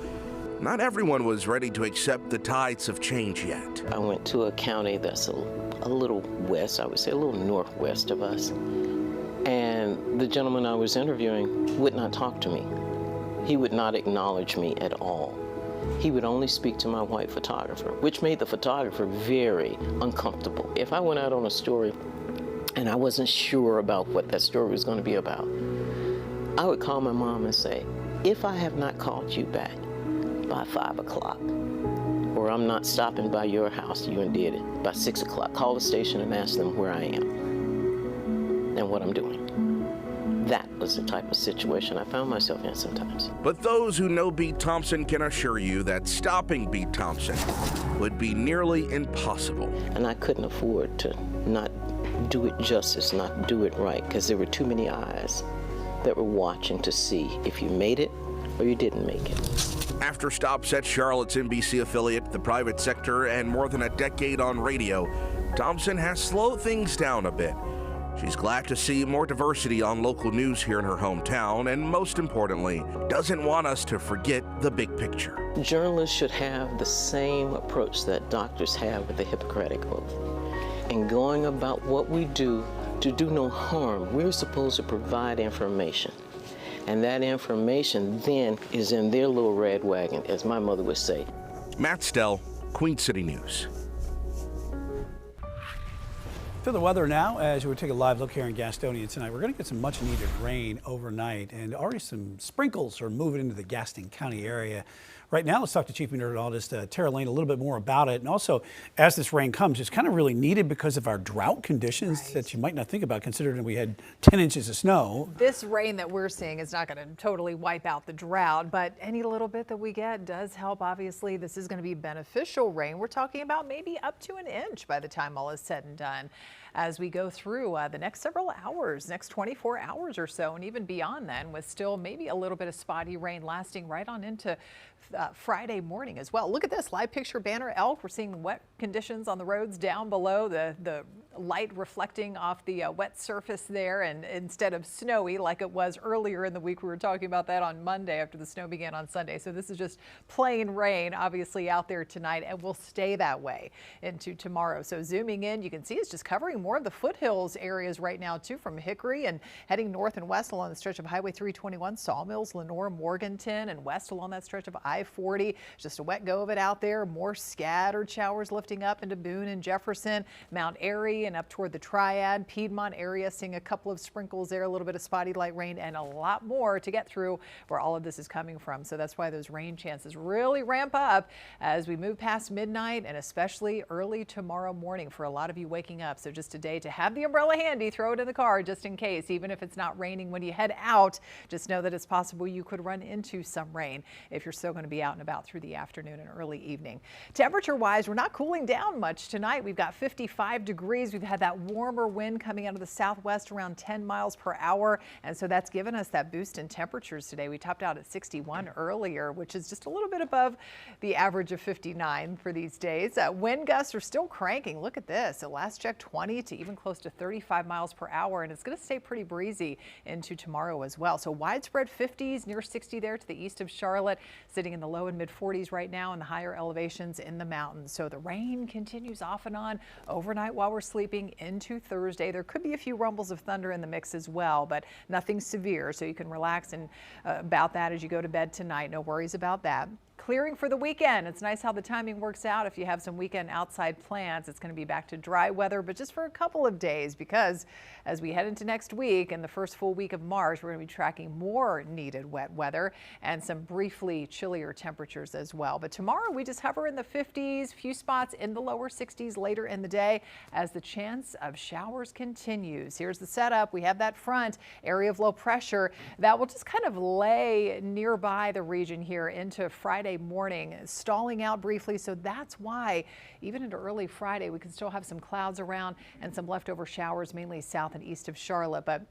not everyone was ready to accept the tides of change yet. I went to a county that's a little west, I would say a little northwest of us. And the gentleman I was interviewing would not talk to me. He would not acknowledge me at all. He would only speak to my white photographer, which made the photographer very uncomfortable. If I went out on a story and I wasn't sure about what that story was going to be about, I would call my mom and say, if I have not called you back by 5 o'clock, or I'm not stopping by your house, you and did it, by 6 o'clock, call the station and ask them where I am and what I'm doing. That was the type of situation I found myself in sometimes. But those who know Beat Thompson can assure you that stopping Beat Thompson would be nearly impossible. And I couldn't afford to not do it justice, not do it right, because there were too many eyes that were watching to see if you made it or you didn't make it. After stops at Charlotte's NBC affiliate, the private sector, and more than a decade on radio, Thompson has slowed things down a bit. She's glad to see more diversity on local news here in her hometown, and most importantly, doesn't want us to forget the big picture. Journalists should have the same approach that doctors have with the Hippocratic Oath. In going about what we do to do no harm, we're supposed to provide information. And that information then is in their little red wagon, as my mother would say. Matt Stell, Queen City News. To the weather now, as we take a live look here in Gastonia tonight, we're going to get some much needed rain overnight, and already some sprinkles are moving into the Gaston County area. Right now, let's talk to Chief Meteorologist Tara Lane a little bit more about it. And also, as this rain comes, it's kind of really needed because of our drought conditions that you might not think about, considering we had 10 inches of snow. This rain that we're seeing is not going to totally wipe out the drought, but any little bit that we get does help. Obviously, this is going to be beneficial rain. We're talking about maybe up to an inch by the time all is said and done as we go through the next several hours, next 24 hours or so, and even beyond then, with still maybe a little bit of spotty rain lasting right on into Friday morning as well. Look at this live picture banner elk. We're seeing wet conditions on the roads down below, the light reflecting off the wet surface there, and instead of snowy like it was earlier in the week. We were talking about that on Monday after the snow began on Sunday. So this is just plain rain obviously out there tonight, and will stay that way into tomorrow. So zooming in, you can see it's just covering more of the foothills areas right now too, from Hickory and heading north and west along the stretch of Highway 321, Sawmills, Lenore, Morganton, and west along that stretch of I-40. Just a wet go of it out there. More scattered showers lifting up into Boone and Jefferson, Mount Airy, and up toward the Triad, Piedmont area, seeing a couple of sprinkles there, a little bit of spotty light rain, and a lot more to get through where all of this is coming from. So that's why those rain chances really ramp up as we move past midnight, and especially early tomorrow morning for a lot of you waking up. So just today to have the umbrella handy. Throw it in the car just in case, even if it's not raining when you head out. Just know that it's possible you could run into some rain if you're still going to be out and about through the afternoon and early evening. Temperature-wise, we're not cooling down much tonight. We've got 55 degrees. We've had that warmer wind coming out of the southwest around 10 miles per hour, and so that's given us that boost in temperatures today. We topped out at 61 earlier, which is just a little bit above the average of 59 for these days. Wind gusts are still cranking. Look at this. At last check, 20 to even close to 35 miles per hour, and it's going to stay pretty breezy into tomorrow as well. So widespread 50s, near 60 there to the east of Charlotte, sitting in the low and mid 40s right now in the higher elevations in the mountains. So the rain continues off and on overnight while we're sleeping into Thursday. There could be a few rumbles of thunder in the mix as well, but nothing severe, so you can relax and about that as you go to bed tonight. No worries about that. Clearing for the weekend. It's nice how the timing works out. If you have some weekend outside plans, it's going to be back to dry weather, but just for a couple of days, because as we head into next week and the first full week of March, we're going to be tracking more needed wet weather and some briefly chillier temperatures as well. But tomorrow we just hover in the 50s, few spots in the lower 60s later in the day as the chance of showers continues. Here's the setup. We have that front area of low pressure that will just kind of lay nearby the region here into Friday morning, stalling out briefly. So that's why even into early Friday, we can still have some clouds around and some leftover showers, mainly south and east of Charlotte. But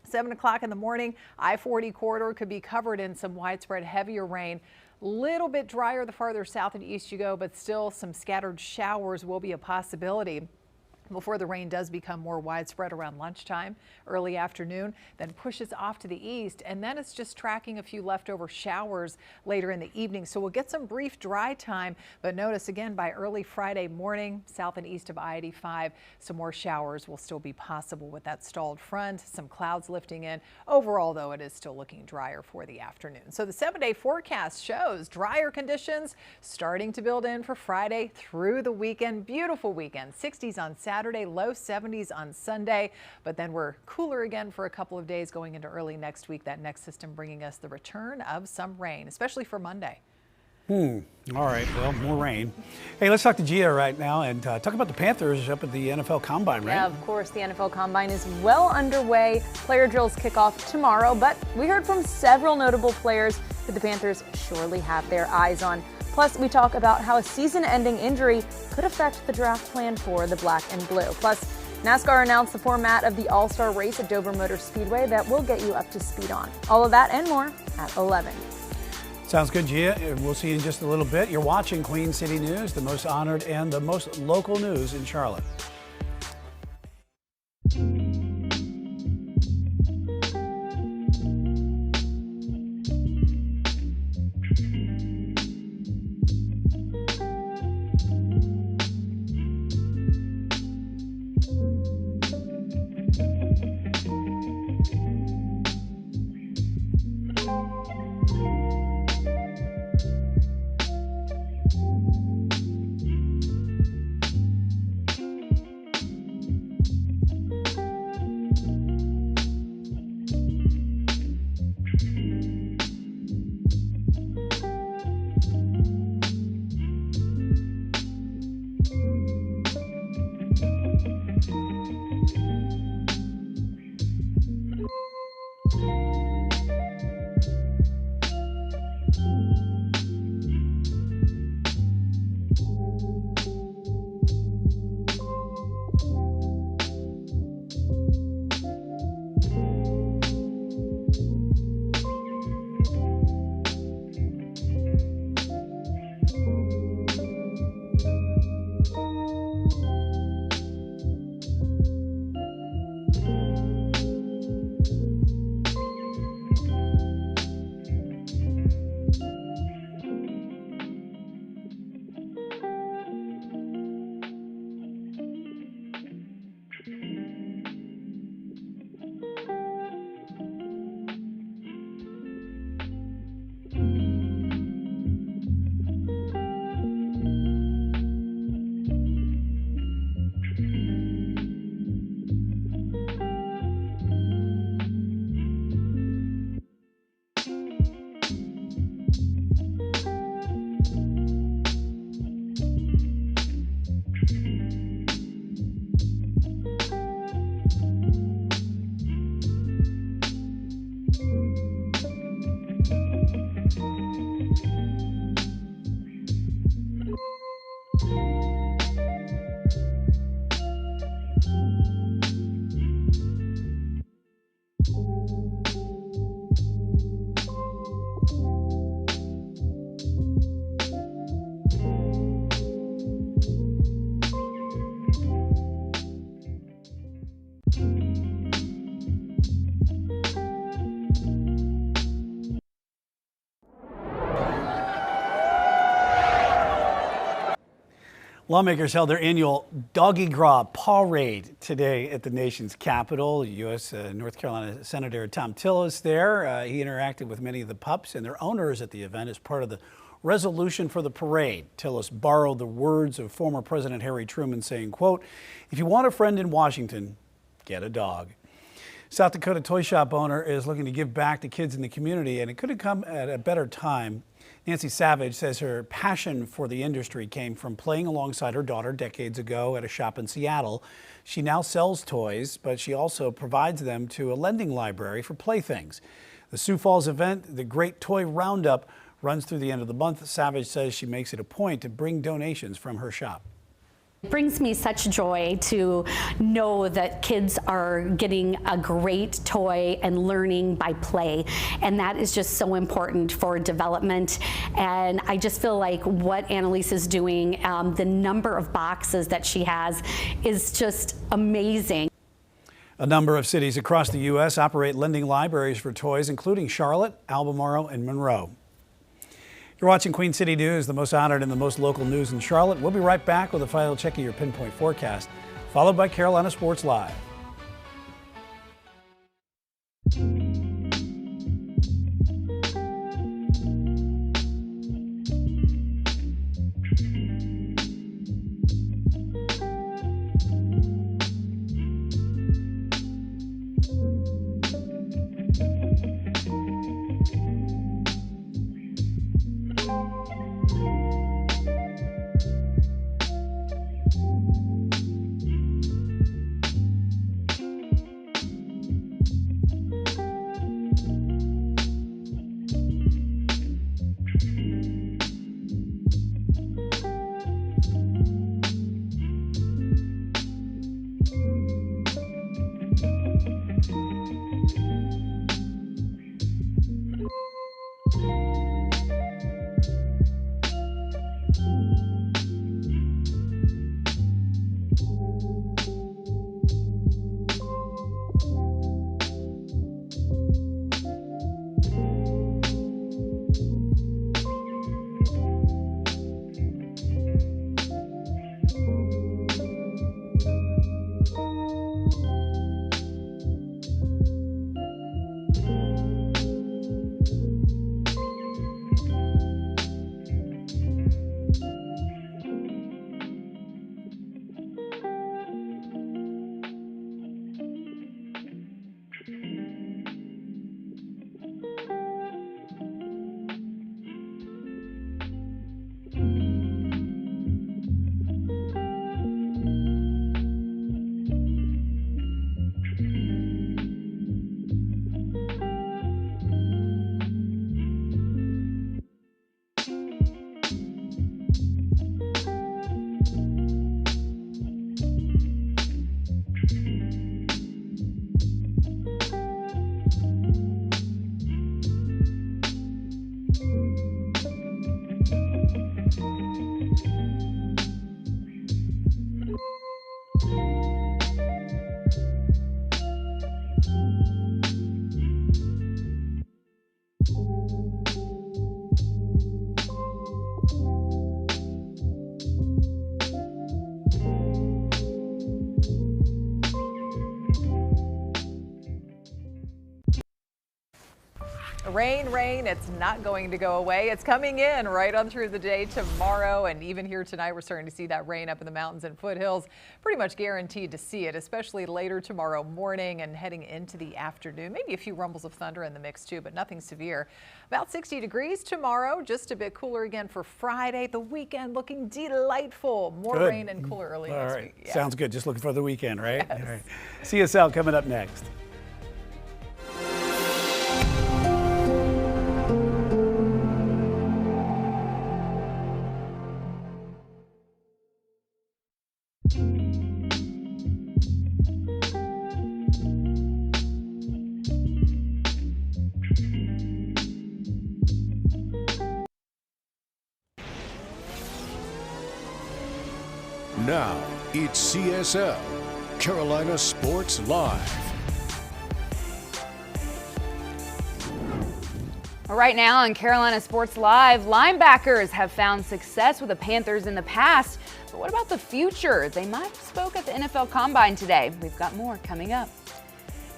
7 o'clock in the morning, I-40 corridor could be covered in some widespread heavier rain. Little bit drier the farther south and east you go, but still some scattered showers will be a possibility before the rain does become more widespread around lunchtime, early afternoon, then pushes off to the east, and then it's just tracking a few leftover showers later in the evening. So we'll get some brief dry time, but notice again by early Friday morning, south and east of I-85, some more showers will still be possible with that stalled front, some clouds lifting in. Overall, though, it is still looking drier for the afternoon. So the 7-day forecast shows drier conditions starting to build in for Friday through the weekend. Beautiful weekend, 60s on Saturday, low 70s on Sunday, but then we're cooler again for a couple of days going into early next week. That next system bringing us the return of some rain, especially for Monday. All right, well, more rain. Hey, let's talk to Gia right now and talk about the Panthers up at the NFL Combine, right? Yeah, of course, the NFL Combine is well underway. Player drills kick off tomorrow, but we heard from several notable players that the Panthers surely have their eyes on. Plus, we talk about how a season-ending injury could affect the draft plan for the Black and Blue. Plus, NASCAR announced the format of the All-Star race at Dover Motor Speedway that we'll get you up to speed on. All of that and more at 11. Sounds good, Gia. We'll see you in just a little bit. You're watching Queen City News, the most honored and the most local news in Charlotte. Lawmakers held their annual Doggy Gras Parade today at the nation's capital. U.S. North Carolina Senator Tom Tillis there. He interacted with many of the pups and their owners at the event as part of the resolution for the parade. Tillis borrowed the words of former President Harry Truman saying, quote, "If you want a friend in Washington, get a dog." South Dakota toy shop owner is looking to give back to kids in the community, and it could have come at a better time. Nancy Savage says her passion for the industry came from playing alongside her daughter decades ago at a shop in Seattle. She now sells toys, but she also provides them to a lending library for playthings. The Sioux Falls event, the Great Toy Roundup, runs through the end of the month. Savage says she makes it a point to bring donations from her shop. It brings me such joy to know that kids are getting a great toy and learning by play, and that is just so important for development. And I just feel like what Annalise is doing, the number of boxes that she has is just amazing. A number of cities across the U.S. operate lending libraries for toys, including Charlotte, Albemarle, and Monroe. You're watching Queen City News, the most honored and the most local news in Charlotte. We'll be right back with a final check of your pinpoint forecast, followed by Carolina Sports Live. Rain, it's not going to go away. It's coming in right on through the day tomorrow, and even here tonight we're starting to see that rain up in the mountains and foothills. Pretty much guaranteed to see it, especially later tomorrow morning and heading into the afternoon. Maybe a few rumbles of thunder in the mix too, but nothing severe. About 60 degrees tomorrow, just a bit cooler again for Friday. The weekend looking delightful. More Good. rain and cooler early next week. Yeah. Sounds good. Just looking for the weekend, right? Yes. All right. CSL coming up next. Now, it's CSL, Carolina Sports Live. Right now on Carolina Sports Live, linebackers have found success with the Panthers in the past, but what about the future? They might have spoke at the NFL Combine today. We've got more coming up.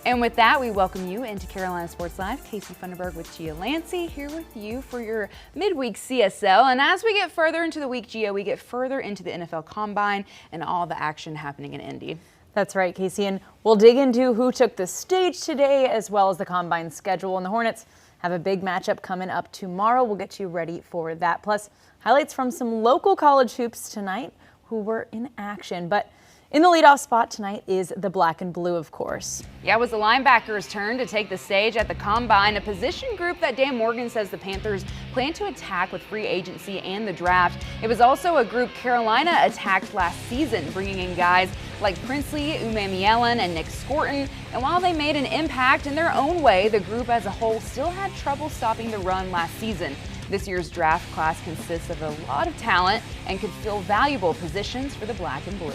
And with that, we welcome you into Carolina Sports Live. Casey Funderburg with Gia Lancey here with you for your midweek CSL. And as we get further into the week, Gia, we get further into the NFL Combine and all the action happening in Indy. That's right, Casey. And we'll dig into who took the stage today as well as the Combine schedule. And the Hornets have a big matchup coming up tomorrow. We'll get you ready for that. Plus, highlights from some local college hoops tonight who were in action. But in the leadoff spot tonight is the black and blue, of course. Yeah, it was the linebackers' turn to take the stage at the Combine, a position group that Dan Morgan says the Panthers plan to attack with free agency and the draft. It was also a group Carolina attacked last season, bringing in guys like Princely, Umamielen, and Nick Scorton. And while they made an impact in their own way, the group as a whole still had trouble stopping the run last season. This year's draft class consists of a lot of talent and could fill valuable positions for the black and blue.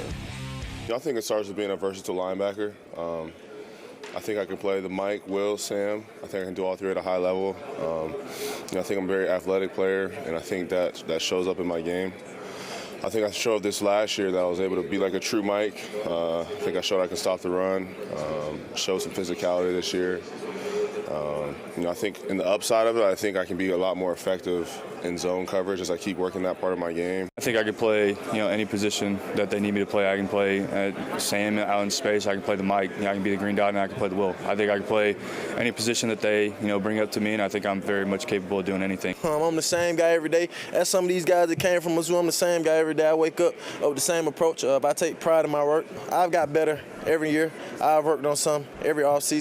I think it starts with being a versatile linebacker. I think I can play the Mike, Will, Sam. I think I can do all three at a high level. I think I'm a very athletic player, and I think that shows up in my game. I think I showed this last year that I was able to be like a true Mike. I think I showed I can stop the run, show some physicality this year. I think in the upside of it, I think I can be a lot more effective in zone coverage as I keep working that part of my game. I think I could play, any position that they need me to play. I can play Sam out in space. I can play the Mike. I can be the green dot, and I can play the Will. I think I can play any position that they, bring up to me, and I think I'm very much capable of doing anything. I'm the same guy every day. As some of these guys that came from Mizzou, I'm the same guy every day. I wake up with the same approach. I take pride in my work. I've got better every year. I've worked on some every offseason.